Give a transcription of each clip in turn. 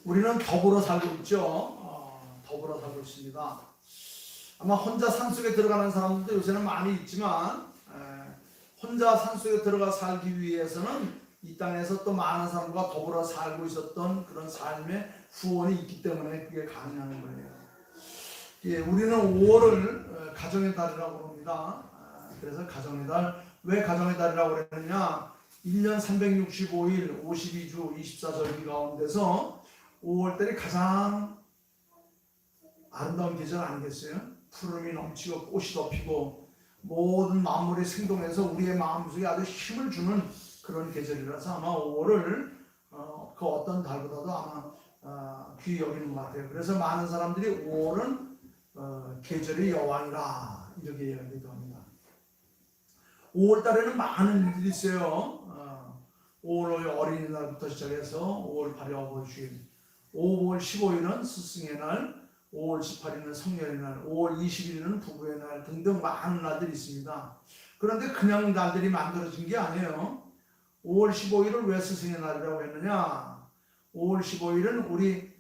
우리는 더불어 살고 있죠. 더불어 살고 있습니다. 아마 혼자 산속에 들어가는 사람들도 요새는 많이 있지만 혼자 산속에 들어가 살기 위해서는 이 땅에서 또 많은 사람과 더불어 살고 있었던 그런 삶의 후원이 있기 때문에 그게 가능한 거예요. 예, 우리는 5월을 가정의 달이라고 합니다. 그래서 가정의 달, 왜 가정의 달이라고 그랬느냐? 1년 365일 52주 24절기 가운데서 5월달이 가장 아름다운 계절 아니겠어요? 푸름이 넘치고 꽃이 덮이고 모든 만물이 생동해서 우리의 마음속에 아주 힘을 주는 그런 계절이라서 아마 5월을 그 어떤 달보다도 아마 귀히 여기는 것 같아요. 그래서 많은 사람들이 5월은 계절의 여왕이라 이렇게 이야기도 합니다. 5월 달에는 많은 일들이 있어요. 5월 어린이날부터 시작해서 5월 8일 어버이주일, 5월 15일은 스승의 날, 5월 18일은 성년의 날, 5월 21일은 부부의 날 등등 많은 날들이 있습니다. 그런데 그냥 날들이 만들어진 게 아니에요. 5월 15일을 왜 스승의 날이라고 했느냐? 5월 15일은 우리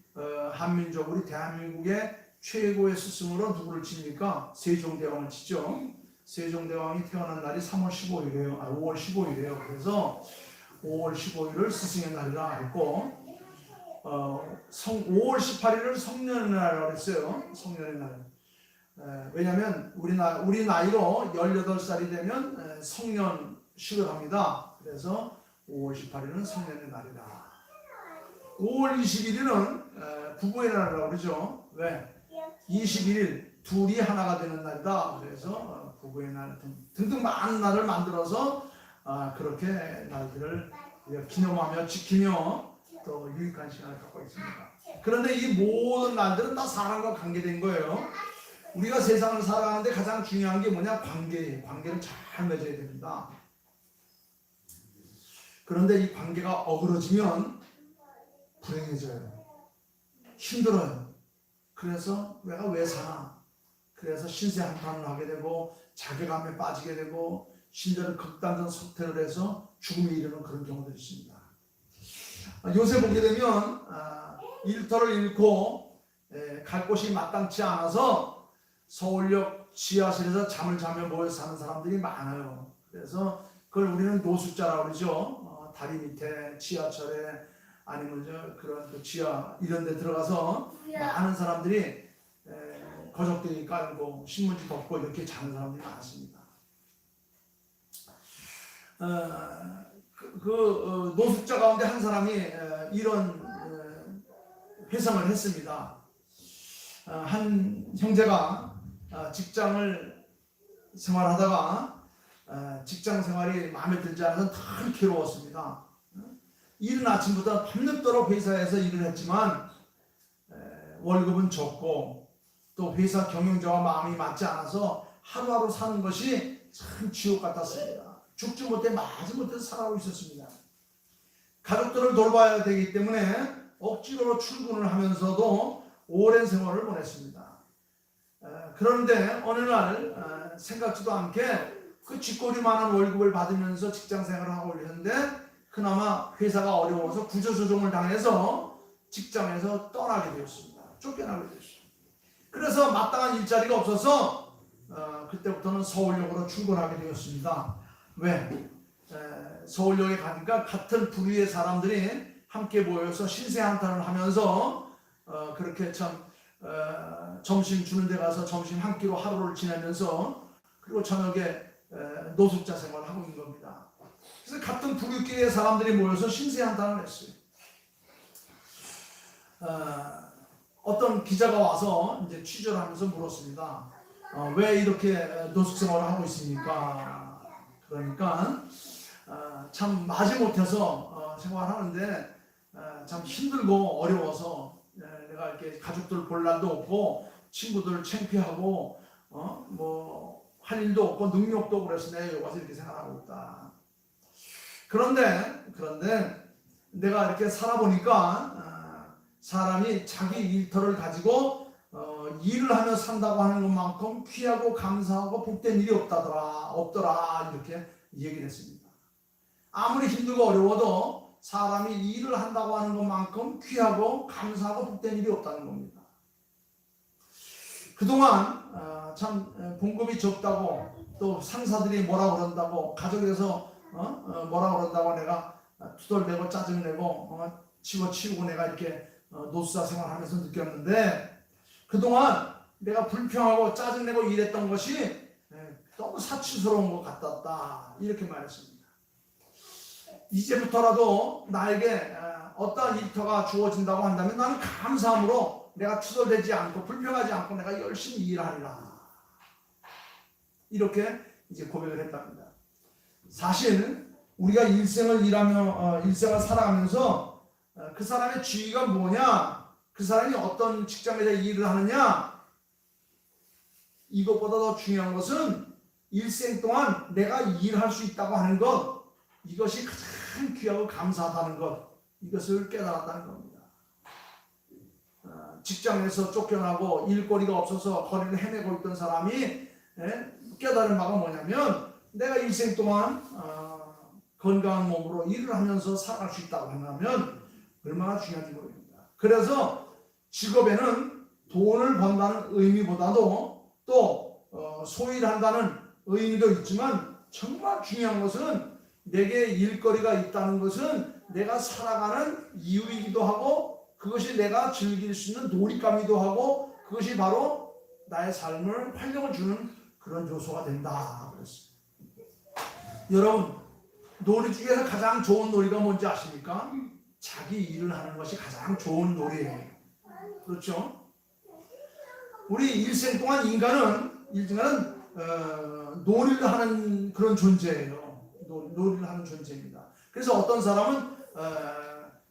한민족, 우리 대한민국의 최고의 스승으로 누구를 칩니까? 세종대왕을 치죠. 세종대왕이 태어난 날이 3월 15일이에요. 5월 15일이에요. 그래서 5월 15일을 스승의 날이라 했고 5월 18일을 성년의 날이라고 했어요. 성년의 날. 왜냐하면 우리 나이로 18살이 되면 성년식을 합니다. 그래서 5월 18일은 성년의 날이다. 5월 21일은 부부의 날이라고 그러죠. 왜? 21일 둘이 하나가 되는 날이다. 그래서 부부의 날 등등 많은 날을 만들어서 그렇게 날들을 기념하며 지키며 또 유익한 시간을 갖고 있습니다. 그런데 이 모든 날들은 다 사람과 관계된 거예요. 우리가 세상을 살아가는데 가장 중요한 게 뭐냐? 관계예요. 관계를 잘 맺어야 됩니다. 그런데 이 관계가 어그러지면 불행해져요. 힘들어요. 그래서 내가 왜 사나? 그래서 신세한탄을 하게 되고 자괴감에 빠지게 되고 심지어는 극단적 선택을 해서 죽음에 이르는 그런 경우들이 있습니다. 요새 보게 되면 일터를 잃고 갈 곳이 마땅치 않아서 서울역 지하실에서 잠을 자며 모여 사는 사람들이 많아요. 그래서 그걸 우리는 노숙자라고 그러죠. 다리 밑에 지하철에 아니면 그런 지하 이런 데 들어가서 많은 사람들이 거적대기 깔고 신문지 덮고 이렇게 자는 사람들이 많습니다. 노숙자 가운데 한 사람이 이런 회상을 했습니다. 한 형제가 직장을 생활하다가 직장 생활이 마음에 들지 않아서 늘 괴로웠습니다. 이른 아침부터 밤늦도록 회사에서 일을 했지만 월급은 적고 또 회사 경영자와 마음이 맞지 않아서 하루하루 사는 것이 참 지옥 같았습니다. 죽지 못해 마지 못해서 살아오고 있었습니다. 가족들을 돌봐야 되기 때문에 억지로 출근을 하면서도 오랜 생활을 보냈습니다. 그런데 어느 날 생각지도 않게 그 쥐꼬리만한 월급을 받으면서 직장 생활을 하고 있는데 그나마 회사가 어려워서 구조조정을 당해서 직장에서 떠나게 되었습니다. 쫓겨나게 되었습니다. 그래서 마땅한 일자리가 없어서 그때부터는 서울역으로 출근하게 되었습니다. 왜? 서울역에 가니까 같은 부류의 사람들이 함께 모여서 신세한탄을 하면서 그렇게 참 점심 주는 데 가서 점심 한 끼로 하루를 지내면서 그리고 저녁에 노숙자 생활을 하고 있는 겁니다. 그래서 같은 부류계의 사람들이 모여서 신세한탄을 했어요. 어떤 기자가 와서 이제 취재를 하면서 물었습니다. 왜 이렇게 노숙 생활을 하고 있습니까? 그러니까 참 마지못해서 생활하는데 참 힘들고 어려워서 내가 이렇게 가족들 볼 날도 없고 친구들 창피하고 뭐 할 일도 없고 능력도 없고 그래서 내가 여기 와서 이렇게 생활하고 있다. 그런데 내가 이렇게 살아보니까 사람이 자기 일터를 가지고 일을 하며 산다고 하는 것만큼 귀하고 감사하고 복된 일이 없더라 이렇게 얘기를 했습니다. 아무리 힘들고 어려워도 사람이 일을 한다고 하는 것만큼 귀하고 감사하고 복된 일이 없다는 겁니다. 그동안 참 봉급이 적다고 또 상사들이 뭐라 그런다고 가족에서 뭐라 그런다고 내가 투덜대고 짜증내고 치우고 내가 이렇게 노숙자 생활하면서 느꼈는데 그동안 내가 불평하고 짜증내고 일했던 것이 너무 사치스러운 것 같았다 이렇게 말했습니다. 이제부터라도 나에게 어떠한 일터가 주어진다고 한다면 나는 감사함으로 내가 투덜대지 않고 불평하지 않고 내가 열심히 일하리라 이렇게 이제 고백을 했답니다. 사실 우리가 일생을 일하며 일생을 살아가면서 그 사람의 지위가 뭐냐, 그 사람이 어떤 직장에서 일을 하느냐, 이것보다 더 중요한 것은 일생 동안 내가 일할 수 있다고 하는 것, 이것이 가장 귀하고 감사하다는 것, 이것을 깨달았다는 겁니다. 직장에서 쫓겨나고 일거리가 없어서 거리를 헤매고 있던 사람이 깨달은 바가 뭐냐면 내가 일생 동안 건강한 몸으로 일을 하면서 살아갈 수 있다고 한다면 얼마나 중요한지 모릅니다. 그래서 직업에는 돈을 번다는 의미보다도 또 소일을 한다는 의미도 있지만 정말 중요한 것은 내게 일거리가 있다는 것은 내가 살아가는 이유이기도 하고 그것이 내가 즐길 수 있는 놀잇감이기도 하고 그것이 바로 나의 삶을 활력을 주는 그런 요소가 된다 그랬어요. 여러분, 놀이 중에서 가장 좋은 놀이가 뭔지 아십니까? 자기 일을 하는 것이 가장 좋은 놀이예요. 그렇죠? 우리 일생 동안 인간은 놀이를 하는 그런 존재예요. 놀이를 하는 존재입니다. 그래서 어떤 사람은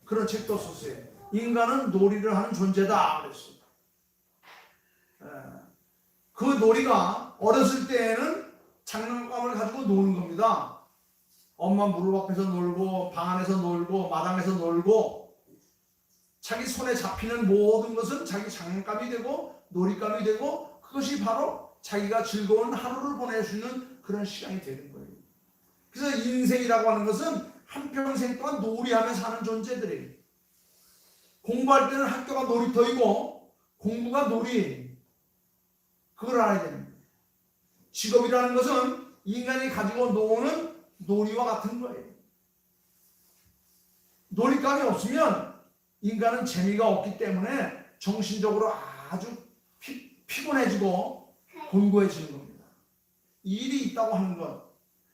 그런 책도 썼어요. 인간은 놀이를 하는 존재다 그랬어요. 그 놀이가 어렸을 때에는 장난감을 가지고 노는 겁니다. 엄마 무릎 앞에서 놀고 방 안에서 놀고 마당에서 놀고 자기 손에 잡히는 모든 것은 자기 장난감이 되고 놀잇감이 되고 그것이 바로 자기가 즐거운 하루를 보낼 수 있는 그런 시간이 되는 거예요. 그래서 인생이라고 하는 것은 한평생 동안 놀이하며 사는 존재들이에요. 공부할 때는 학교가 놀이터이고 공부가 놀이예요. 그걸 알아야 됩니다. 직업이라는 것은 인간이 가지고 노는 놀이와 같은 거예요. 놀잇감이 없으면 인간은 재미가 없기 때문에 정신적으로 아주 피곤해지고 곤고해지는 겁니다. 일이 있다고 하는 것,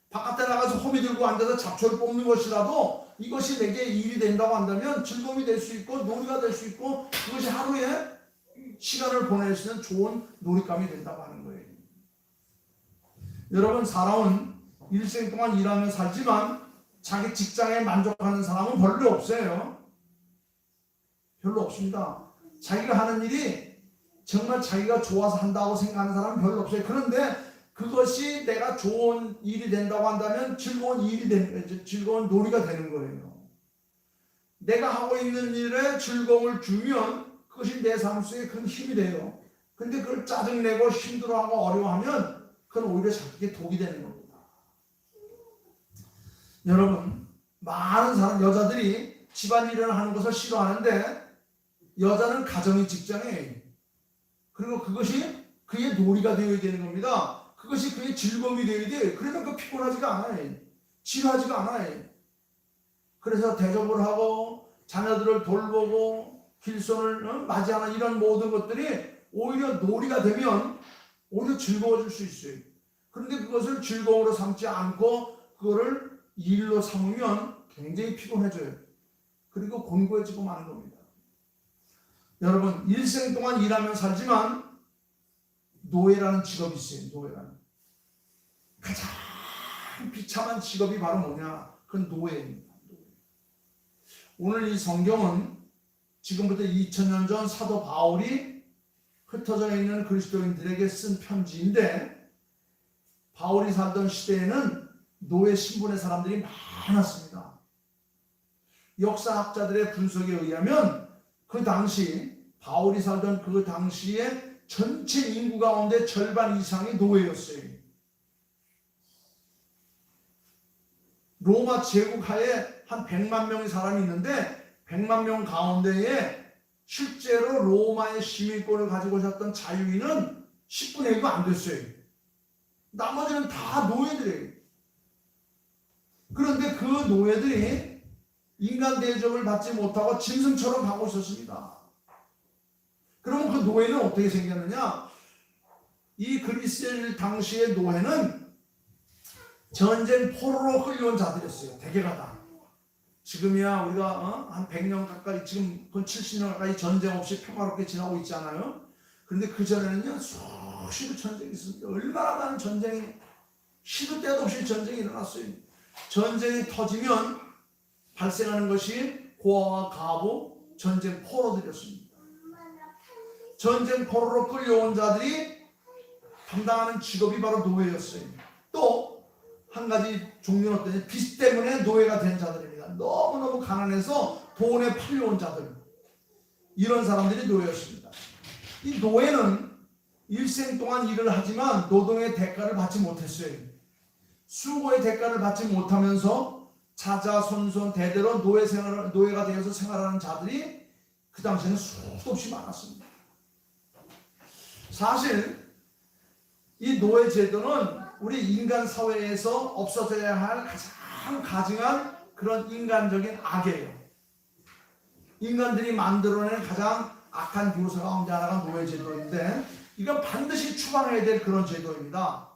바깥에 나가서 호미 들고 앉아서 잡초를 뽑는 것이라도 이것이 내게 일이 된다고 한다면 즐거움이 될 수 있고 놀이가 될 수 있고 그것이 하루에 시간을 보낼 수 있는 좋은 놀잇감이 된다고 하는 거예요. 여러분, 사람은 일생 동안 일하며 살지만 자기 직장에 만족하는 사람은 별로 없어요. 별로 없습니다. 자기가 하는 일이 정말 자기가 좋아서 한다고 생각하는 사람은 별로 없어요. 그런데 그것이 내가 좋은 일이 된다고 한다면 즐거운 놀이가 되는 거예요. 내가 하고 있는 일에 즐거움을 주면 그것이 내 삶 속에 큰 힘이 돼요. 근데 그걸 짜증내고 힘들어하고 어려워하면 그건 오히려 자기에게 독이 되는 겁니다. 여러분, 많은 사람, 여자들이 집안일을 하는 것을 싫어하는데 여자는 가정이 직장이에요. 그리고 그것이 그의 놀이가 되어야 되는 겁니다. 그것이 그의 즐거움이 되어야 돼. 그러면 그 피곤하지가 않아요. 지루하지가 않아요. 그래서 대접을 하고 자녀들을 돌보고 길손을 맞이하는 이런 모든 것들이 오히려 놀이가 되면 오히려 즐거워질 수 있어요. 그런데 그것을 즐거움으로 삼지 않고 그거를 일로 삼으면 굉장히 피곤해져요. 그리고 곤고해지고 마는 겁니다. 여러분, 일생 동안 일하며 살지만 노예라는 직업이 있어요. 노예라는. 가장 비참한 직업이 바로 뭐냐? 그건 노예입니다. 오늘 이 성경은 지금부터 2000년 전 사도 바울이 흩어져 있는 그리스도인들에게 쓴 편지인데 바울이 살던 시대에는 노예 신분의 사람들이 많았습니다. 역사학자들의 분석에 의하면 그 당시 바울이 살던 그 당시에 전체 인구 가운데 절반 이상이 노예였어요. 로마 제국 하에 한 100만 명의 사람이 있는데 100만 명 가운데에 실제로 로마의 시민권을 가지고 있었던 자유인은 10분의 1도 안 됐어요. 나머지는 다 노예들이에요. 그런데 그 노예들이 인간 대접을 받지 못하고 짐승처럼 가고 있었습니다. 그러면 그 노예는 어떻게 생겼느냐? 이 그리스인 당시의 노예는 전쟁 포로로 끌려온 자들이었어요. 대개가 다. 지금이야 우리가 한 100년 가까이, 지금 70년 가까이 전쟁 없이 평화롭게 지나고 있잖아요. 그런데 그전에는요 수시로 전쟁이 있었는데 얼마나 많은 전쟁이, 시도 때도 없이 전쟁이 일어났어요. 전쟁이 터지면 발생하는 것이 고아와 가부, 전쟁 포로들이었습니다. 전쟁 포로로 끌려온 자들이 담당하는 직업이 바로 노예였어요. 또 한 가지 종류는 어떠냐? 빚 때문에 노예가 된 자들입니다. 너무너무 가난해서 돈에 팔려온 자들, 이런 사람들이 노예였습니다. 이 노예는 일생 동안 일을 하지만 노동의 대가를 받지 못했어요. 수고의 대가를 받지 못하면서 자자손손 대대로 노예가 되어서 생활하는 자들이 그 당시에는 수도 없이 많았습니다. 사실 이 노예 제도는 우리 인간 사회에서 없어져야 할 가장 가증한 그런 인간적인 악이에요. 인간들이 만들어낸 가장 악한 교사 가운데 하나가 노예 제도인데, 이건 반드시 추방해야 될 그런 제도입니다.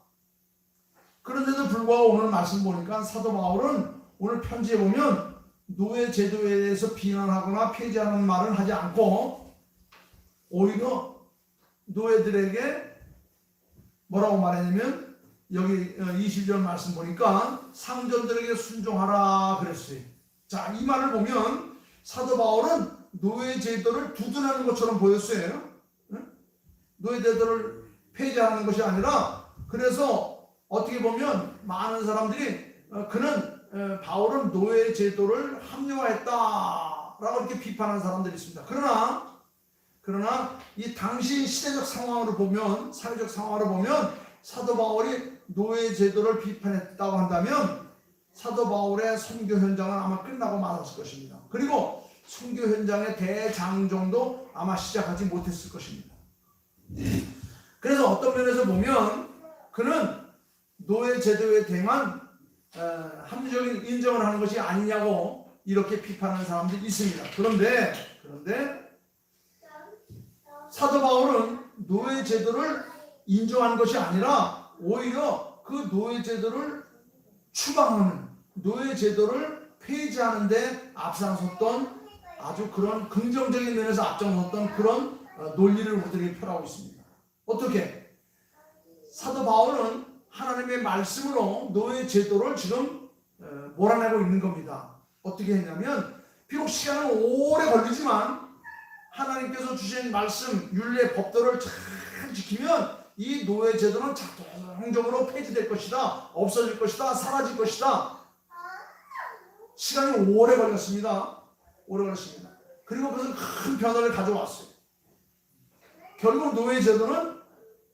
그런데도 불구하고 오늘 말씀 보니까 사도 바울은 오늘 편지에 보면 노예 제도에 대해서 비난하거나 폐지하는 말은 하지 않고 오히려 노예들에게 뭐라고 말했냐면, 여기 20절 말씀 보니까 상전들에게 순종하라 그랬어요. 자, 이 말을 보면 사도 바울은 노예 제도를 두둔하는 것처럼 보였어요. 노예 제도를 폐지하는 것이 아니라, 그래서 어떻게 보면 많은 사람들이 그는 바울은 노예 제도를 합리화했다라고 이렇게 비판하는 사람들이 있습니다. 그러나 이 당시 시대적 상황으로 보면, 사회적 상황으로 보면 사도 바울이 노예 제도를 비판했다고 한다면 사도 바울의 선교 현장은 아마 끝나고 말았을 것입니다. 그리고 선교 현장의 대장정도 아마 시작하지 못했을 것입니다. 그래서 어떤 면에서 보면 그는 노예 제도에 대한 합리적인 인정을 하는 것이 아니냐고 이렇게 비판하는 사람들이 있습니다. 그런데 사도 바울은 노예 제도를 인정한 것이 아니라 오히려 그 노예 제도를 추방하는, 노예 제도를 폐지하는 데 앞장섰던, 아주 그런 긍정적인 면에서 앞장섰던 그런 논리를 우리들이 펴나가고 있습니다. 어떻게? 사도 바울은 하나님의 말씀으로 노예 제도를 지금 몰아내고 있는 겁니다. 어떻게 했냐면, 비록 시간은 오래 걸리지만 하나님께서 주신 말씀, 율례, 법도를 잘 지키면 이 노예 제도는 자동적으로 폐지될 것이다, 없어질 것이다, 사라질 것이다. 시간이 오래 걸렸습니다. 그리고 그것은 큰 변화를 가져왔어요. 결국 노예 제도는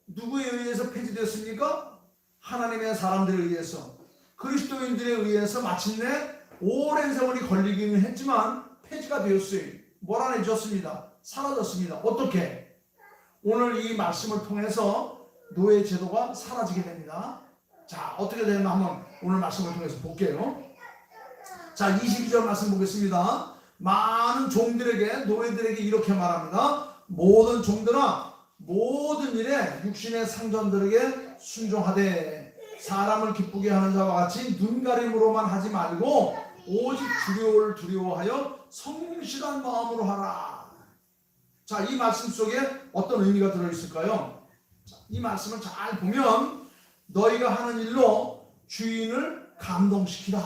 누구에 의해서 폐지되었습니까? 하나님의 사람들에 의해서, 그리스도인들에 의해서 마침내 오랜 세월이 걸리기는 했지만 폐지가 되었어요. 몰아내졌습니다. 사라졌습니다. 어떻게? 오늘 이 말씀을 통해서 노예 제도가 사라지게 됩니다. 자, 어떻게 되나 한번 오늘 말씀을 통해서 볼게요. 자, 22절 말씀 보겠습니다. 많은 종들에게, 노예들에게 이렇게 말합니다. 모든 종들아, 모든 일에 육신의 상전들에게 순종하되 사람을 기쁘게 하는 자와 같이 눈가림으로만 하지 말고 오직 주를 두려워하여 성실한 마음으로 하라. 자, 이 말씀 속에 어떤 의미가 들어있을까요? 자, 이 말씀을 잘 보면 너희가 하는 일로 주인을 감동시키라.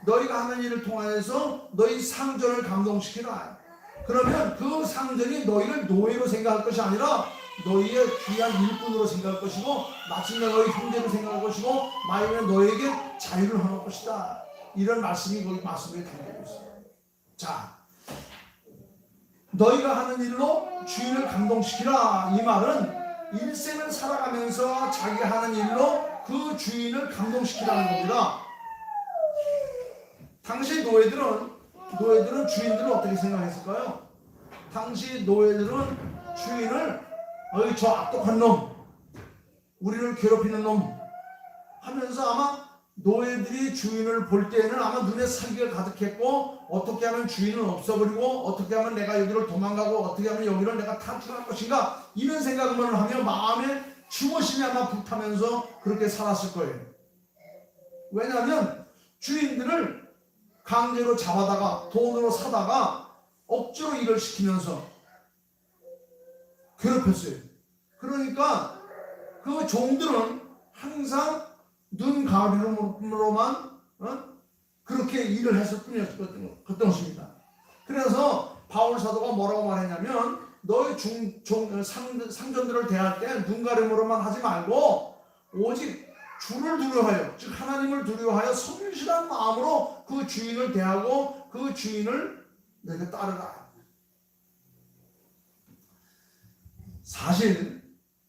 너희가 하는 일을 통하여서 너희 상전을 감동시키라. 그러면 그 상전이 너희를 노예로 생각할 것이 아니라 너희의 귀한 일꾼으로 생각할 것이고, 마침내 너희 형제로 생각할 것이고, 마침내 너희에게 자유를 허물 것이다. 이런 말씀이 거기 말씀에 담겨져 있어요. 자, 너희가 하는 일로 주인을 감동시키라. 이 말은 일생을 살아가면서 자기가 하는 일로 그 주인을 감동시키라는 겁니다. 당시 노예들은 주인들은 어떻게 생각했을까요? 당시 노예들은 주인을 어이 저 악독한 놈, 우리를 괴롭히는 놈 하면서 아마 노예들이 주인을 볼 때에는 아마 눈에 사기가 가득했고, 어떻게 하면 주인을 없애버리고, 어떻게 하면 내가 여기를 도망가고, 어떻게 하면 여기를 내가 탈출할 것인가, 이런 생각만 하며 마음에 추모심이 아마 불타면서 그렇게 살았을 거예요. 왜냐하면 주인들을 강제로 잡아다가 돈으로 사다가 억지로 일을 시키면서 괴롭혔어요. 그러니까 그 종들은 항상 눈 가리로만 그렇게 일을 했을 뿐이었던 것입니다. 그래서 바울 사도가 뭐라고 말했냐면, 너희 상전들을 대할 때 눈 가림으로만 하지 말고 오직 주를 두려워하여, 즉 하나님을 두려워하여 성실한 마음으로 그 주인을 대하고 그 주인을 내게 따르라. 사실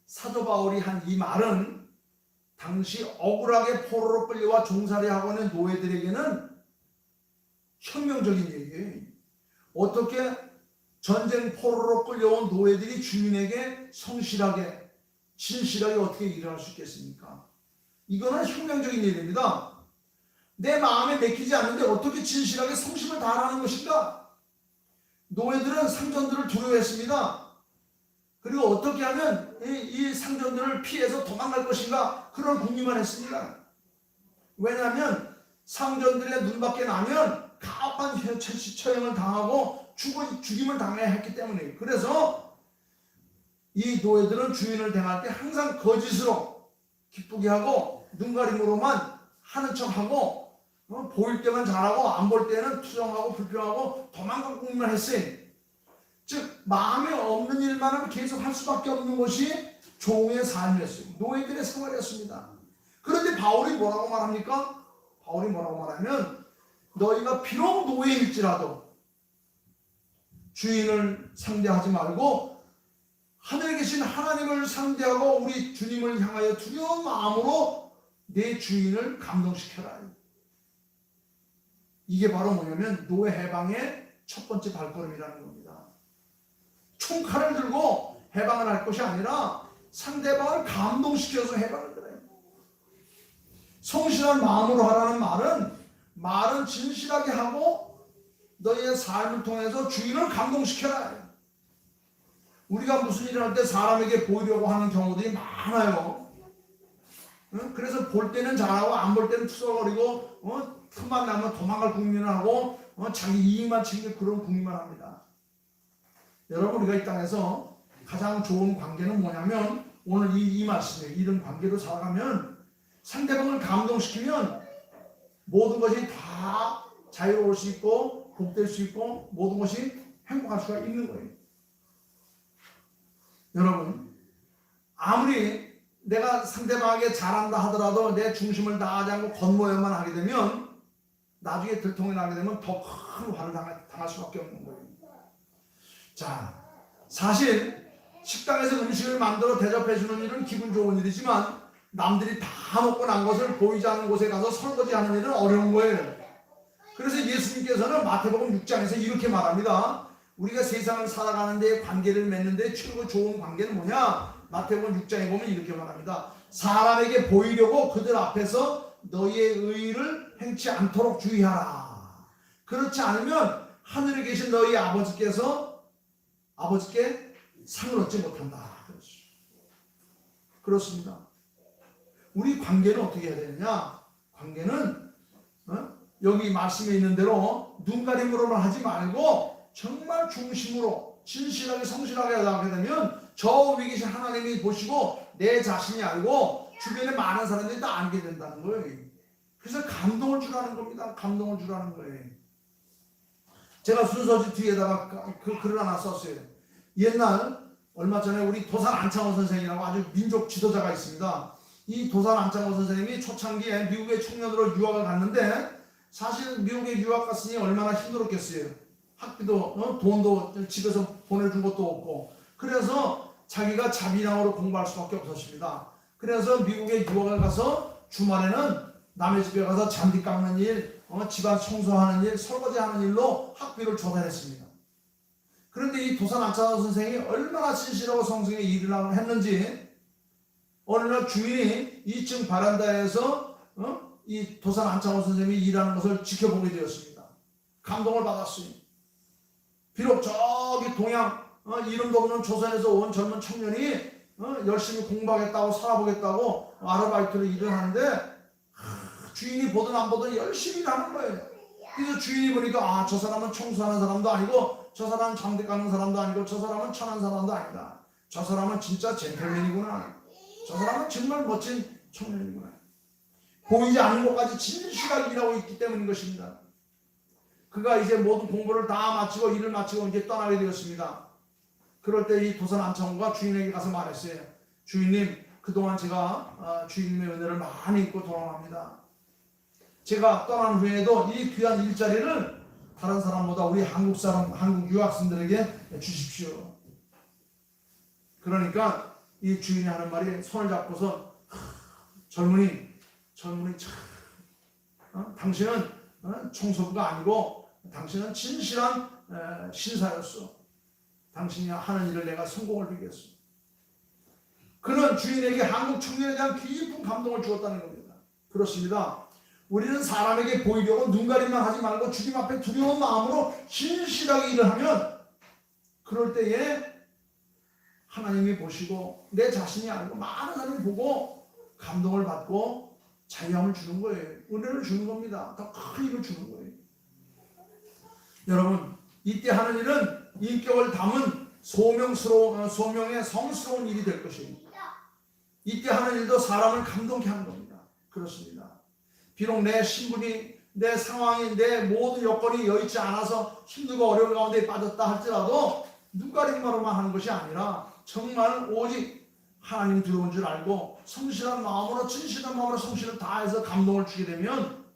사도 바울이 한 이 말은 당시 억울하게 포로로 끌려와 종살이하고 있는 노예들에게는 혁명적인 얘기예요. 어떻게 전쟁 포로로 끌려온 노예들이 주인에게 성실하게 진실하게 어떻게 일을 할 수 있겠습니까? 이거는 혁명적인 일입니다. 내 마음에 내키지 않는데 어떻게 진실하게 성심을 다하는 것인가? 노예들은 상전들을 두려워했습니다. 그리고 어떻게 하면 이 상전들을 피해서 도망갈 것인가, 그런 궁리만 했습니다. 왜냐하면 상전들의 눈밖에 나면 가혹한 처형을 당하고 죽임을 당해야 했기 때문에. 그래서 이 노예들은 주인을 대할 때 항상 거짓으로 기쁘게 하고 눈가림으로만 하는 척하고 보일 때만 잘하고 안 볼 때는 투정하고 불평하고 도망가기만 했어요. 즉 마음에 없는 일만을 계속 할 수밖에 없는 것이 종의 삶이었어요. 노예들의 생활이었습니다. 그런데 바울이 뭐라고 말합니까? 바울이 뭐라고 말하면, 너희가 비록 노예일지라도 주인을 상대하지 말고 하늘에 계신 하나님을 상대하고 우리 주님을 향하여 두려운 마음으로 내 주인을 감동시켜라. 이게 바로 뭐냐면 노예 해방의 첫 번째 발걸음이라는 겁니다. 총칼을 들고 해방을 할 것이 아니라 상대방을 감동시켜서 해방을 그래요. 성실한 마음으로 하라는 말은 진실하게 하고 너희의 삶을 통해서 주인을 감동시켜라. 우리가 무슨 일을 할 때 사람에게 보이려고 하는 경우들이 많아요. 그래서 볼 때는 잘하고 안 볼 때는 투덜거리고 틈만 나면 도망갈 국민을 하고 자기 이익만 챙길 그런 국민만 합니다. 여러분, 우리가 이 땅에서 가장 좋은 관계는 뭐냐면, 오늘 이 말씀에 이런 관계로 살아가면 상대방을 감동시키면 모든 것이 다 자유로울 수 있고 복될 수 있고 모든 것이 행복할 수가 있는 거예요. 여러분, 아무리 내가 상대방에게 잘한다 하더라도 내 중심을 다하지 않고 겉모양만 하게 되면 나중에 들통이 나게 되면 더 큰 화를 당할 수밖에 없는 거예요. 자, 사실 식당에서 음식을 만들어 대접해 주는 일은 기분 좋은 일이지만 남들이 다 먹고 난 것을 보이지 않는 곳에 가서 설거지하는 일은 어려운 거예요. 그래서 예수님께서는 마태복음 6장에서 이렇게 말합니다. 우리가 세상을 살아가는 데 관계를 맺는 데 최고 좋은 관계는 뭐냐? 마태복음 6장에 보면 이렇게 말합니다. 사람에게 보이려고 그들 앞에서 너희의 의를 행치 않도록 주의하라. 그렇지 않으면 하늘에 계신 너희 아버지께 상을 얻지 못한다. 그렇습니다. 우리 관계는 어떻게 해야 되느냐? 관계는 여기 말씀에 있는 대로 눈가림으로만 하지 말고 정말 중심으로 진실하게 성실하게 하게 되면 저 위에 계신 하나님이 보시고 내 자신이 알고 주변에 많은 사람들이 다 알게 된다는 거예요. 그래서 감동을 주라는 겁니다. 감동을 주라는 거예요. 제가 순서지 뒤에다가 그 글을 하나 썼어요. 옛날 얼마 전에 우리 도산 안창호 선생이라고 아주 민족 지도자가 있습니다. 이 도산 안창호 선생님이 초창기에 미국의 청년으로 유학을 갔는데 사실 미국에 유학 갔으니 얼마나 힘들었겠어요. 학비도 돈도 집에서 보내준 것도 없고 그래서 자기가 자비량으로 공부할 수밖에 없었습니다. 그래서 미국에 유학을 가서 주말에는 남의 집에 가서 잔디 깎는 일, 집안 청소하는 일, 설거지하는 일로 학비를 조달했습니다. 그런데 이 도산 안창호 선생이 얼마나 신실하고 성실하게 일을 했는지 어느 날 주인이 2층 베란다에서 이 도산 안창호 선생님이 일하는 것을 지켜보게 되었습니다. 감동을 받았어요. 비록 저기 동양 이름도 없는 조선에서 온 젊은 청년이 열심히 공부하겠다고 살아보겠다고 아르바이트로 일을 하는데 주인이 보든 안 보든 열심히 일하는 거예요. 그래서 주인이 보니까 저 사람은 청소하는 사람도 아니고 저 사람은 장대 가는 사람도 아니고 저 사람은 천한 사람도 아니다. 저 사람은 진짜 젠틀맨이구나. 저 사람은 정말 멋진 청년이구나. 보이지 않는 것까지 진실하게 일하고 있기 때문인 것입니다. 그가 이제 모든 공부를 다 마치고 일을 마치고 이제 떠나게 되었습니다. 그럴 때 이 도산 안창호가 주인에게 가서 말했어요. 주인님, 그동안 제가 주인님의 은혜를 많이 입고 돌아갑니다. 제가 떠난 후에도 이 귀한 일자리를 다른 사람보다 우리 한국 유학생들에게 주십시오. 그러니까 이 주인이 하는 말이 손을 잡고서 젊은이 참, 당신은 청소부가 아니고 당신은 진실한 신사였어. 당신이 하는 일을 내가 성공을 비겠어. 그는 주인에게 한국 청년에 대한 깊은 감동을 주었다는 겁니다. 그렇습니다. 우리는 사람에게 보이려고 눈가림만 하지 말고 주님 앞에 두려운 마음으로 신실하게 일을 하면 그럴 때에 하나님이 보시고 내 자신이 알고 많은 사람이 보고 감동을 받고 자유함을 주는 거예요. 은혜를 주는 겁니다. 더 큰 힘을 주는 거예요. 여러분, 이때 하는 일은 인격을 담은 소명의 성스러운 일이 될 것입니다. 이때 하는 일도 사람을 감동케 하는 겁니다. 그렇습니다. 비록 내 신분이, 내 상황이, 내 모든 여건이 여의치 않아서 힘들고 어려운 가운데 빠졌다 할지라도 눈가림으로만 하는 것이 아니라 정말 오직 하나님 두려운 줄 알고 성실한 마음으로, 진실한 마음으로 성실을 다해서 감동을 주게 되면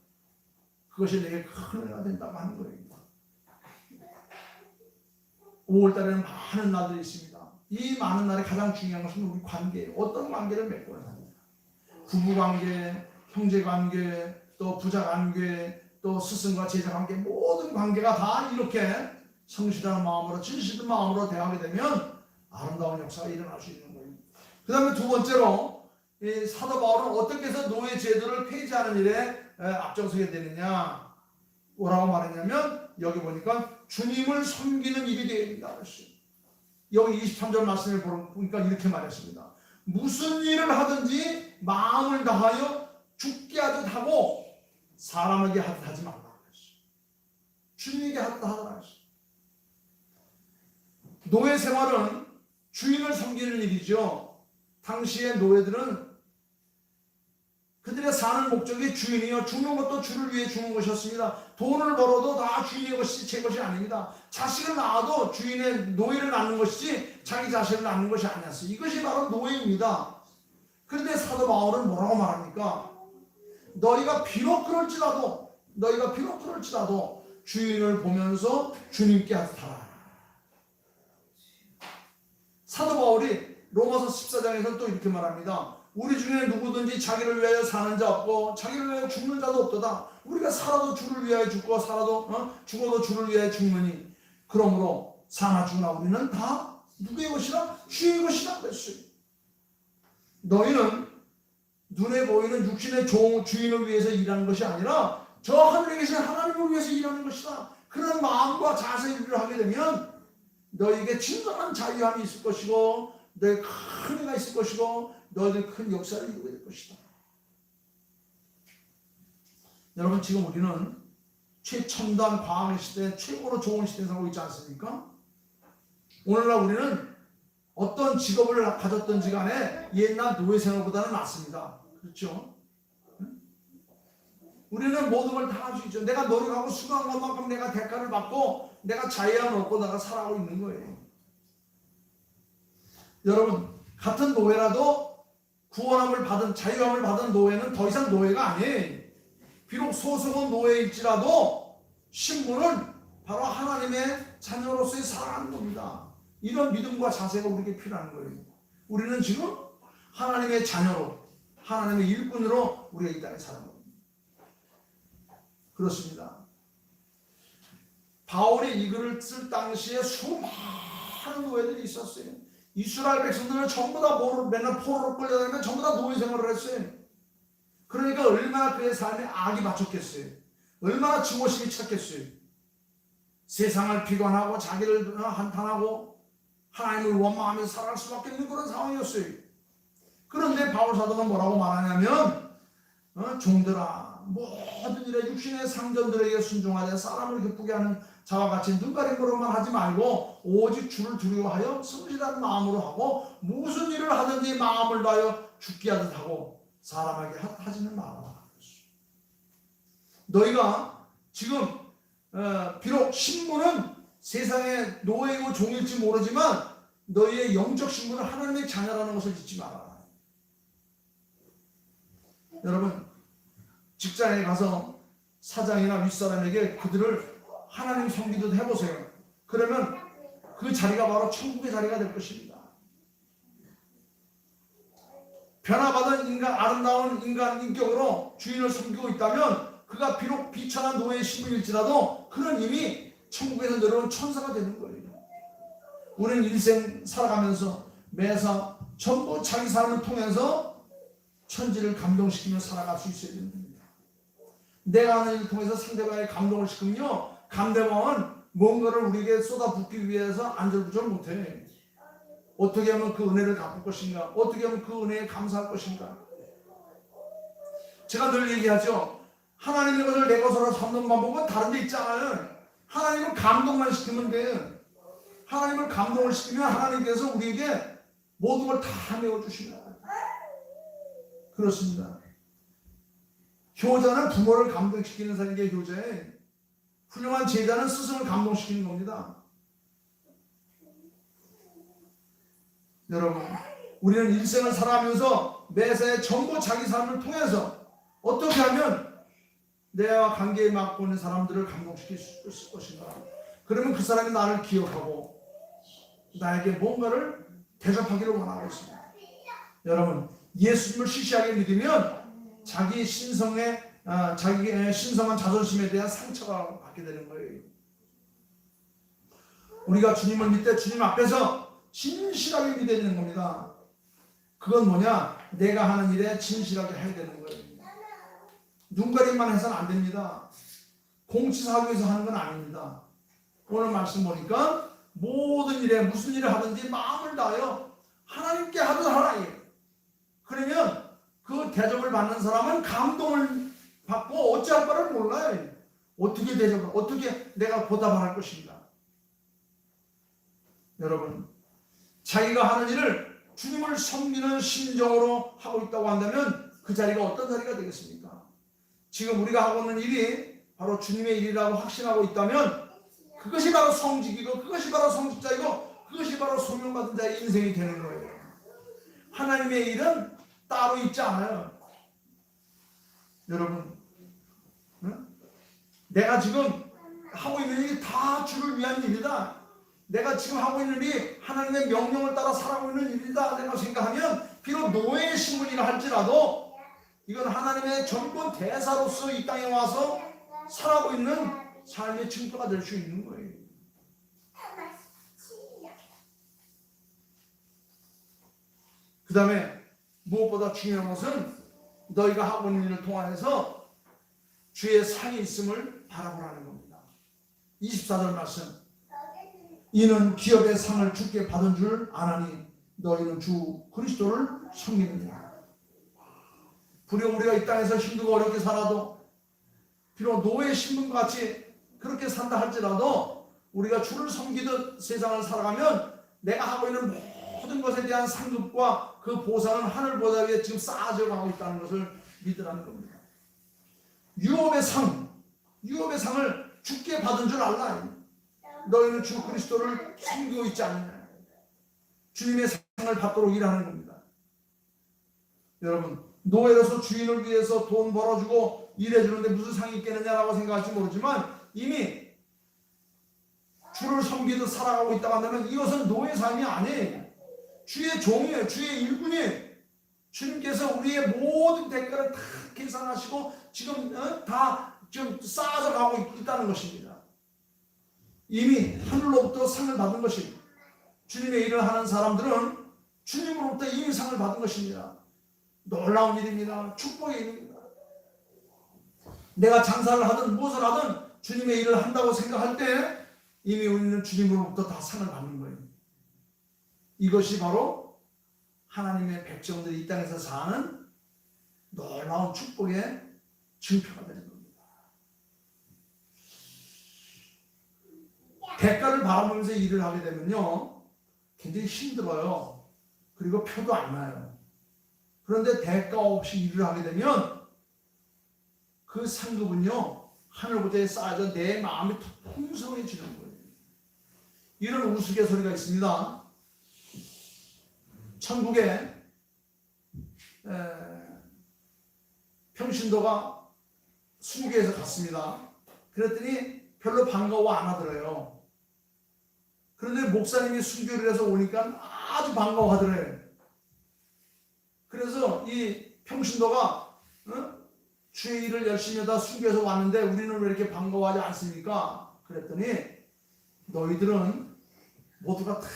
그것이 내게 큰 은혜가 된다고 하는 거예요. 5월달에는 많은 날들이 있습니다. 이 많은 날에 가장 중요한 것은 우리 관계예요. 어떤 관계를 맺고 합니다. 부부관계, 형제관계, 또 부자관계, 또 스승과 제자관계, 모든 관계가 다 이렇게 성실한 마음으로, 진실한 마음으로 대하게 되면 아름다운 역사가 일어날 수 있는 거예요. 그 다음에 두 번째로 이 사도 바울은 어떻게 해서 노예 제도를 폐지하는 일에 앞장서게 되느냐, 뭐라고 말했냐면 여기 보니까 주님을 섬기는 일이 되어야 된다 그랬어요. 여기 23절 말씀을 보니까 이렇게 말했습니다. 무슨 일을 하든지 마음을 다하여 죽게 하듯 하고 사람에게 하듯 하지 말라 그랬어요. 주님에게 하듯 하더라 그랬어요. 노예 생활은 주인을 섬기는 일이죠. 당시의 노예들은 그들의 사는 목적이 주인이요, 죽는 것도 주를 위해 죽는 것이었습니다. 돈을 벌어도 다 주인의 것이지 제 것이 아닙니다. 자식을 낳아도 주인의 노예를 낳는 것이지 자기 자식을 낳는 것이 아니었어요. 이것이 바로 노예입니다. 그런데 사도 바울은 뭐라고 말합니까? 너희가 비록 그럴지라도 주인을 보면서 주님께 하라. 사도 바울이 로마서 14장에서는 또 이렇게 말합니다. 우리 중에 누구든지 자기를 위하여 사는 자 없고 자기를 위하여 죽는 자도 없도다. 우리가 살아도 주를 위하여 죽고 죽어도 주를 위하여 죽느니 그러므로 사나 죽나 우리는 다 누구의 것이라? 주의 것이라 그랬어요. 너희는 눈에 보이는 육신의 주인을 위해서 일하는 것이 아니라 저 하늘에 계신 하나님을 위해서 일하는 것이다. 그런 마음과 자세히 일을 하게 되면 너희에게 진정한 자유함이 있을 것이고 너희 큰 은혜가 있을 것이고 너희들 큰 역사를 이루게 될 것이다. 여러분, 지금 우리는 최첨단 과학의 시대, 최고로 좋은 시대에 살고 있지 않습니까? 오늘날 우리는 어떤 직업을 가졌든지 간에 옛날 노예 생활보다는 낫습니다. 그렇죠? 우리는 모든 걸 다 할 수 있죠. 내가 노력하고 수고한 것만큼 내가 대가를 받고 내가 자유함을 얻고 내가 살아가고 있는 거예요. 여러분, 같은 노예라도 구원함을 받은, 자유함을 받은 노예는 더 이상 노예가 아니에요. 비록 소속은 노예일지라도 신분은 바로 하나님의 자녀로서의 사랑하는 겁니다. 이런 믿음과 자세가 우리에게 필요한 거예요. 우리는 지금 하나님의 자녀로, 하나님의 일꾼으로 우리가 이 땅에 사는 겁니다. 그렇습니다. 바울이 이 글을 쓸 당시에 수많은 노예들이 있었어요. 이스라엘 백성들은 전부 다 맨날 포로로 끌려다니면 전부 다 노예 생활을 했어요. 그러니까 얼마나 그의 삶에 악이 맞췄겠어요. 얼마나 증오심이 찼겠어요. 세상을 비관하고 자기를 한탄하고 하나님을 원망하면서 살아갈 수밖에 없는 그런 상황이었어요. 그런데 바울 사도는 뭐라고 말하냐면 종들아 모든 일에 육신의 상전들에게 순종하되 사람을 기쁘게 하는 자와 같이 눈가린 거로만 하지 말고 오직 주를 두려워하여 성실한 마음으로 하고 무슨 일을 하든지 마음을 다하여 죽게 하듯 하고 사람에게 하지는 말아라. 너희가 지금 비록 신분은 세상의 노예이고 종일지 모르지만 너희의 영적 신분은 하나님의 자녀라는 것을 잊지 마라. 여러분 직장에 가서 사장이나 윗사람에게 그들을 하나님 섬기듯 해보세요. 그러면 그 자리가 바로 천국의 자리가 될 것입니다. 변화받은 인간, 아름다운 인간 인격으로 주인을 섬기고 있다면 그가 비록 비천한 노예의 신분일지라도 그는 이미 천국에서 내려온 천사가 되는 거예요. 우리는 일생 살아가면서 매사 전부 자기 삶을 통해서 천지를 감동시키며 살아갈 수 있어야 됩니다. 내가 하는 일을 통해서 상대방의 감동을 시키면요, 감대방은 뭔가를 우리에게 쏟아붓기 위해서 안절부절 못해. 어떻게 하면 그 은혜를 갚을 것인가? 어떻게 하면 그 은혜에 감사할 것인가? 제가 늘 얘기하죠. 하나님의 것을 내 것으로 삼는 방법은 다른 데 있잖아요. 하나님을 감동만 시키면 돼. 하나님을 감동을 시키면 하나님께서 우리에게 모든 걸 다 내어주십니다. 그렇습니다. 효자는 부모를 감동시키는 사람이 게 효자예요. 훌륭한 제자는 스승을 감동시키는 겁니다. 여러분, 우리는 일생을 살아가면서 매사에 전부 자기 삶을 통해서 어떻게 하면 내와 관계에 맡고 있는 사람들을 감동시킬 수 있을 것인가. 그러면 그 사람이 나를 기억하고 나에게 뭔가를 대접하기를 원하고 있습니다. 여러분, 예수님을 시시하게 믿으면 자기의 자기의 신성한 자존심에 대한 상처가 받게 되는 거예요. 우리가 주님을 믿되 주님 앞에서 진실하게 믿어야 되는 겁니다. 그건 뭐냐? 내가 하는 일에 진실하게 해야 되는 거예요. 눈가림만 해서는 안 됩니다. 공치사하기 위해서 하는 건 아닙니다. 오늘 말씀 보니까 모든 일에 무슨 일을 하든지 마음을 다하여 하나님께 하듯 하라. 그러면 그 대접을 받는 사람은 감동을 받고 어찌할 바를 몰라요. 어떻게 대접을, 어떻게 내가 보답을 할 것인가. 여러분, 자기가 하는 일을 주님을 섬기는 심정으로 하고 있다고 한다면 그 자리가 어떤 자리가 되겠습니까? 지금 우리가 하고 있는 일이 바로 주님의 일이라고 확신하고 있다면 그것이 바로 성직이고 그것이 바로 성직자이고 그것이 바로 소명받은 자의 인생이 되는 거예요. 하나님의 일은 따로 있지 않아요. 여러분, 내가 지금 하고 있는 일이 다 주를 위한 일이다. 내가 지금 하고 있는 일이 하나님의 명령을 따라 살아가고 있는 일이다 내가 생각하면 비록 노예의 신분이라 할지라도 이건 하나님의 전권 대사로서 이 땅에 와서 살아가고 있는 삶의 증거가 될 수 있는 거예요. 그 다음에 무엇보다 중요한 것은 너희가 하고 있는 일을 통하여서 주의 상이 있음을 바라보라는 겁니다. 24절 말씀, 이는 기업의 상을 주께 받은 줄 아나니 너희는 주 그리스도를 섬기느니라. 비록 우리가 이 땅에서 힘들고 어렵게 살아도 비록 노예 신분과 같이 그렇게 산다 할지라도 우리가 주를 섬기듯 세상을 살아가면 내가 하고 있는 모든 것에 대한 상급과 그 보상은 하늘 보다 위에 지금 쌓아져 가고 있다는 것을 믿으라는 겁니다. 유업의 상을 주께 받은 줄 알라. 너희는 주 그리스도를 섬기고 있지 않느냐. 주님의 상을 받도록 일하는 겁니다. 여러분, 노예로서 주인을 위해서 돈 벌어주고 일해주는데 무슨 상이 있겠느냐라고 생각할지 모르지만 이미 주를 섬기듯 살아가고 있다고 한다면 이것은 노예 삶이 아니에요. 주의 종이에요. 주의 일꾼이에요. 주님께서 우리의 모든 대가를 다 계산하시고 지금 다 지금 쌓아서 가고 있다는 것입니다. 이미 하늘로부터 상을 받은 것입니다. 주님의 일을 하는 사람들은 주님으로부터 이미 상을 받은 것입니다. 놀라운 일입니다. 축복의 일입니다. 내가 장사를 하든 무엇을 하든 주님의 일을 한다고 생각할 때 이미 우리는 주님으로부터 다 상을 받는 거예요. 이것이 바로 하나님의 백성들이 이 땅에서 사는 놀라운 축복의 증표가 되는 겁니다. 대가를 바라보면서 일을 하게 되면요, 굉장히 힘들어요. 그리고 표도 안 나요. 그런데 대가 없이 일을 하게 되면 그 상급은요, 하늘보다에 쌓여져 내 마음이 더 풍성해지는 거예요. 이런 우스갯소리가 있습니다. 천국에 평신도가 순교해서 갔습니다. 그랬더니 별로 반가워 안 하더래요. 그런데 목사님이 순교를 해서 오니까 아주 반가워하더래요. 그래서 이 평신도가 주의 일을 열심히 하다 순교해서 왔는데 우리는 왜 이렇게 반가워하지 않습니까? 그랬더니 너희들은 모두가 다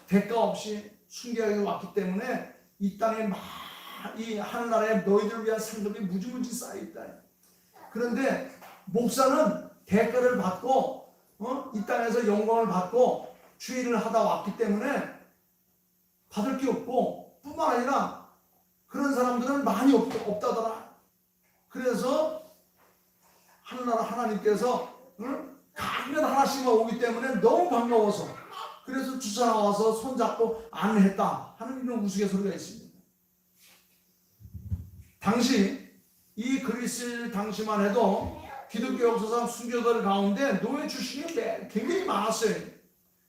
대가 없이 순교하게 왔기 때문에 이 땅에 이 하늘나라에 너희들을 위한 상급이 무지무지 쌓여있다. 그런데 목사는 대가를 받고 이 땅에서 영광을 받고 주의를 하다 왔기 때문에 받을 게 없고 뿐만 아니라 그런 사람들은 많이 없다더라. 그래서 하늘나라 하나님께서 가면 하나씩만 오기 때문에 너무 반가워서 그래서 주사 나와서 손잡고 안내했다 하는 이런 우스갯소리가 있습니다. 당시 이 그리스 당시만 해도 기독교 역사상 순교들 가운데 노예 출신이 굉장히 많았어요.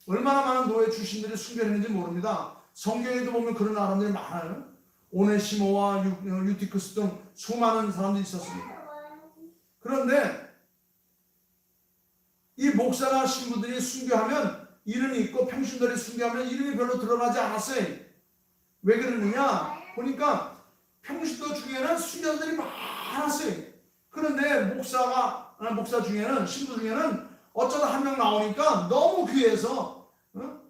얼마나 많은 노예 출신들이 순교했는지 모릅니다. 성경에도 보면 그런 사람들이 많아요. 오네시모와 유티쿠스 등 수많은 사람들이 있었습니다. 그런데 이 목사나 신부들이 순교하면 이름이 있고 평신도들이 순교하면 이름이 별로 드러나지 않았어요. 왜 그러느냐 보니까 평신도 중에는 순교자들이 많았어요. 그런데 목사 중에는 신부 중에는 어쩌다 한 명 나오니까 너무 귀해서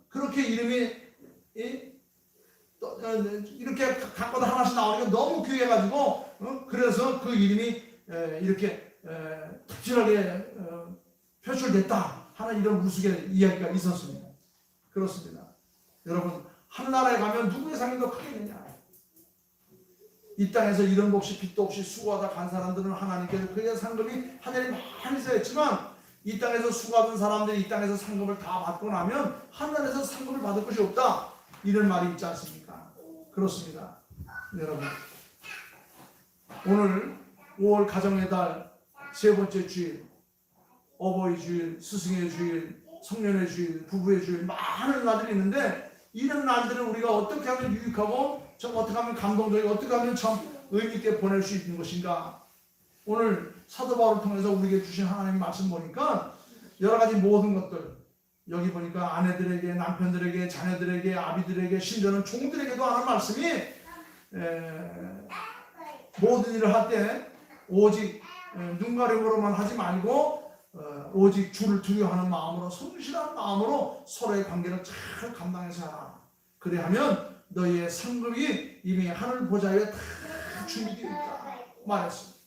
그렇게 이름이 이렇게 각마다 하나씩 나오니까 너무 귀해가지고 그래서 그 이름이 이렇게 특별하게 표출됐다 하는 이런 우스갯 이야기가 있었습니다. 그렇습니다. 여러분 하늘나라에 가면 누구의 상이 더 크겠느냐? 이 땅에서 이런 몫이 빛도 없이 수고하다 간 사람들은 하나님께서 그의 상급이 하늘에 많이 쌓였지만 이 땅에서 수고하던 사람들이 이 땅에서 상급을 다 받고 나면 하늘에서 상급을 받을 것이 없다 이런 말이 있지 않습니까? 그렇습니다. 여러분 오늘 5월 가정의 달 세 번째 주일 어버이 주일, 스승의 주일, 성년의 주일, 부부의 주일 많은 날들이 있는데 이런 날들은 우리가 어떻게 하면 유익하고 좀 어떻게 하면 감동적이고 어떻게 하면 참 의미있게 보낼 수 있는 것인가? 오늘 사도 바울을 통해서 우리에게 주신 하나님의 말씀 보니까 여러 가지 모든 것들 여기 보니까 아내들에게 남편들에게 자녀들에게 아비들에게 심지어는 종들에게도 하는 말씀이 모든 일을 할 때 오직 눈가림으로만 하지 말고 오직 주를 두려워하는 마음으로 성실한 마음으로 서로의 관계를 잘 감당해서 하라. 그래야면 너희의 상급이 이미 하늘 보좌에 다 준비되어 있다 말했습니다.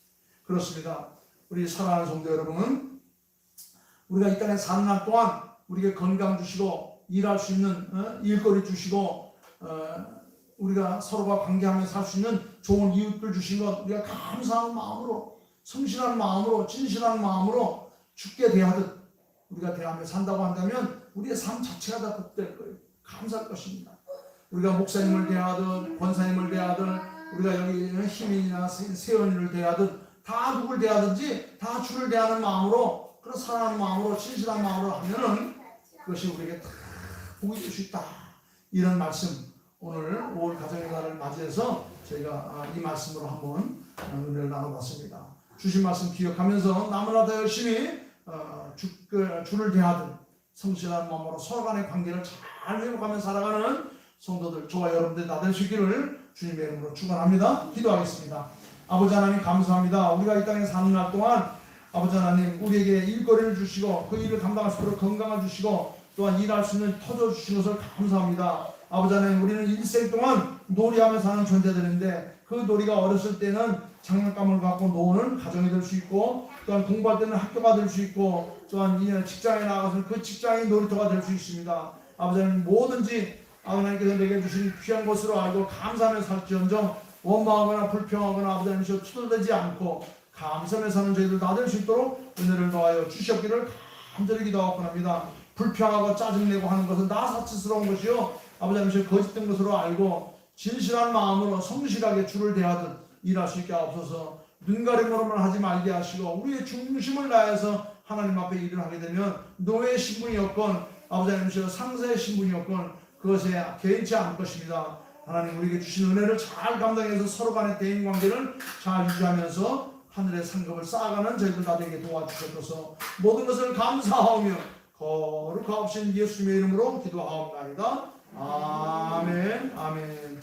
그렇습니다. 우리 사랑하는 성도 여러분은 우리가 이 땅에 사는 날 동안 우리에게 건강 주시고 일할 수 있는 일거리 주시고 우리가 서로가 관계하며 살 수 있는 좋은 이웃들 주신 것 우리가 감사하는 마음으로 성실한 마음으로 진실한 마음으로 주께 대하듯 우리가 대하며 산다고 한다면 우리의 삶 자체가 다 복될 거예요. 감사할 것입니다. 우리가 목사님을 대하든 권사님을 대하든 우리가 여기 희민이나 세연이를 대하든 다 누굴 대하든지 다 주를 대하는 마음으로 그런 사랑하는 마음으로 진실한 마음으로 하면은 그것이 우리에게 다 복이 될 수 있다. 이런 말씀 오늘 5월 가정의 날을 맞이해서 저희가 이 말씀으로 한번 은혜를 나눠봤습니다. 주신 말씀 기억하면서 나무나 더 열심히 주를 대하든 성실한 마음으로 서로 간의 관계를 잘 회복하며 살아가는 성도들 저와 여러분들 다 되시기를 주님의 이름으로 축원합니다. 기도하겠습니다. 아버지 하나님 감사합니다. 우리가 이 땅에 사는 날 동안 아버지 하나님 우리에게 일거리를 주시고 그 일을 감당할 수 있도록 건강을 주시고 또한 일할 수 있는 터져 주신 것을 감사합니다. 아버지 하나님 우리는 일생 동안 놀이하며 사는 존재들인데 그 놀이가 어렸을 때는 장난감을 갖고 노는 가정이 될 수 있고 또한 공부할 때는 학교가 될 수 있고 또한 직장에 나가서 그 직장이 놀이터가 될 수 있습니다. 아버지 하나님 뭐든지 하나님께서 내게 주신 귀한 것으로 알고 감사하며 살지언정 원망하거나 불평하거나 아버지 하나님 투덜대지 않고 감사하며 사는 저희들 다 될 수 있도록 은혜를 더하여 주시옵기를 간절히 기도하고 합니다. 불평하고 짜증내고 하는 것은 나 사치스러운 것이요 아버지 하나님 거짓된 것으로 알고 진실한 마음으로 성실하게 주를 대하듯 일할 수 있게 하옵소서. 눈가림으로만 하지 말게 하시고 우리의 중심을 다해서 하나님 앞에 일을 하게 되면 노예 신분이었건 아버지 하나님 상사의 신분이었건 그것에 개의치 않을 것입니다. 하나님 우리에게 주신 은혜를 잘 감당해서 서로 간의 대인관계를 잘 유지하면서 하늘의 상급을 쌓아가는 저희들 다 되게 도와주셔서 모든 것을 감사하며 거룩하신 예수님의 이름으로 기도하옵나이다. 아멘. 아멘.